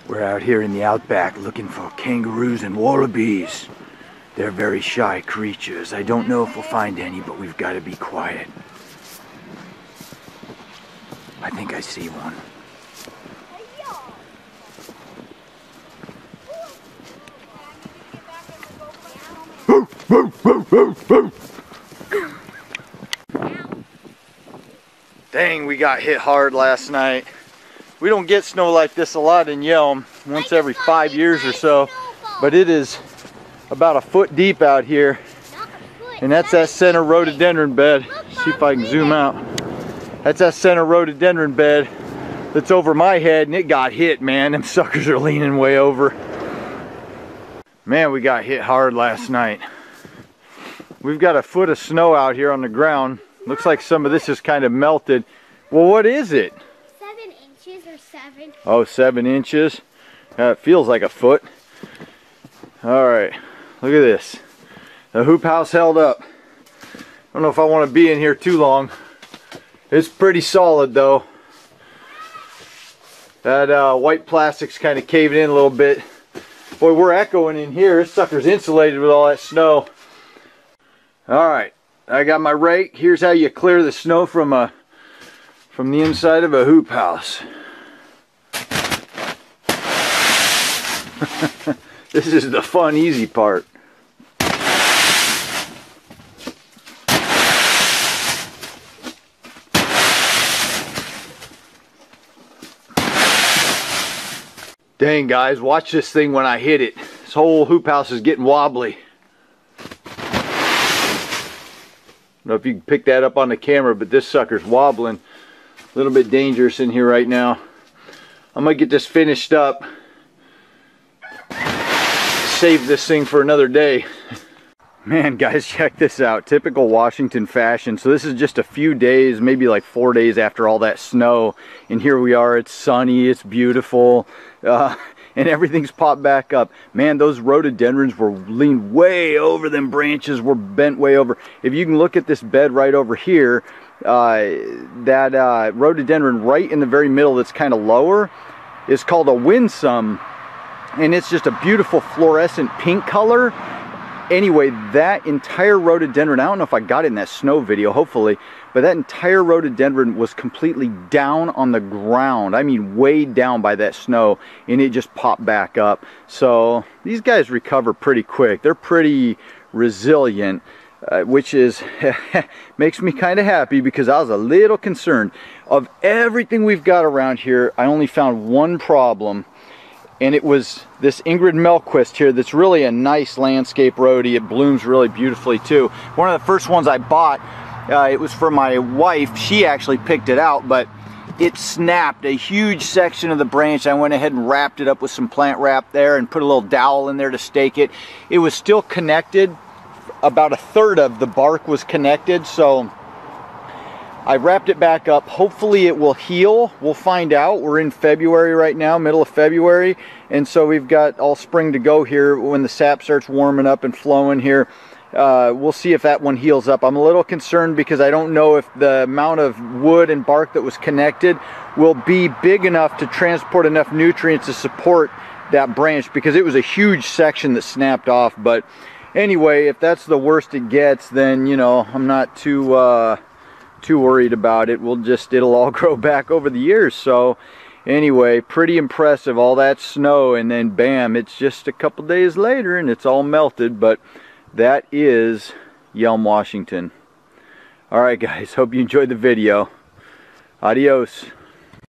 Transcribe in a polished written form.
We're out here in the outback looking for kangaroos and wallabies. They're very shy creatures. I don't know if we'll find any, but we've got to be quiet. I think I see one. Dang, we got hit hard last night. We don't get snow like this a lot in Yelm, once every 5 years or so, but it is about a foot deep out here, and that's that center rhododendron bed. See if I can zoom out. That's that center rhododendron bed that's over my head, and it got hit, man. Them suckers are leaning way over. Man, we got hit hard last night. We've got a foot of snow out here on the ground. Looks like some of this is kind of melted. Well, what is it? 7 inches or 7. Oh, 7 inches. It feels like a foot. All right, look at this. The hoop house held up. I don't know if I want to be in here too long. It's pretty solid though. That white plastic's kind of caving in a little bit. Boy, we're echoing in here. This sucker's insulated with all that snow. All right, I got my rake. Here's how you clear the snow from the inside of a hoop house. This is the fun, easy part. Dang, guys, watch this thing when I hit it. This whole hoop house is getting wobbly. I don't know if you can pick that up on the camera, but this sucker's wobbling. A little bit dangerous in here right now. I'm gonna get this finished up. Save this thing for another day. Man, guys, check this out. Typical Washington fashion. So this is just a few days, maybe like 4 days after all that snow, and here we are. It's sunny, it's beautiful, and everything's popped back up. Man, those rhododendrons were leaned way over. Them branches were bent way over. If you can look at this bed right over here, that rhododendron right in the very middle that's kind of lower is called a winsome. And it's just a beautiful fluorescent pink color. Anyway, that entire rhododendron, I don't know if I got it in that snow video, hopefully, but that entire rhododendron was completely down on the ground. I mean, way down by that snow, and it just popped back up. So these guys recover pretty quick. They're pretty resilient, which is makes me kind of happy, because I was a little concerned. Of everything we've got around here, I only found one problem. And it was this Ingrid Melquist here that's really a nice landscape rhodie. It blooms really beautifully too. One of the first ones I bought, it was for my wife. She actually picked it out, but it snapped a huge section of the branch. I went ahead and wrapped it up with some plant wrap there and put a little dowel in there to stake it. It was still connected. About a third of the bark was connected, so I wrapped it back up. Hopefully it will heal. We'll find out. We're in February right now, middle of February, and so we've got all spring to go here. When the sap starts warming up and flowing here, we'll see if that one heals up. I'm a little concerned because I don't know if the amount of wood and bark that was connected will be big enough to transport enough nutrients to support that branch, because it was a huge section that snapped off. But anyway, if that's the worst it gets, then, you know, I'm not too worried about it. It'll all grow back over the years. So anyway, pretty impressive, all that snow, and then bam, it's just a couple days later and it's all melted. But that is Yelm, Washington. All right, guys, hope you enjoyed the video. Adios.